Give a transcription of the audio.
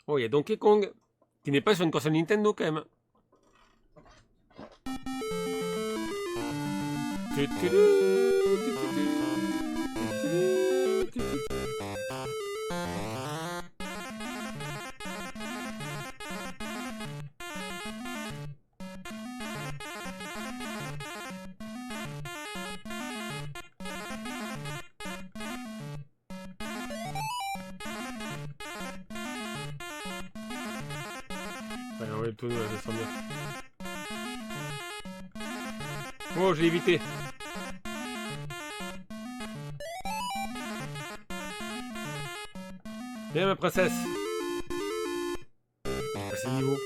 Oh, il y a Donkey Kong, qui n'est pas sur une console Nintendo quand même. Ouais, on va le tourner, ça sent bien. Oh, j'ai évité. Viens ma princesse. J'ai passé le niveau.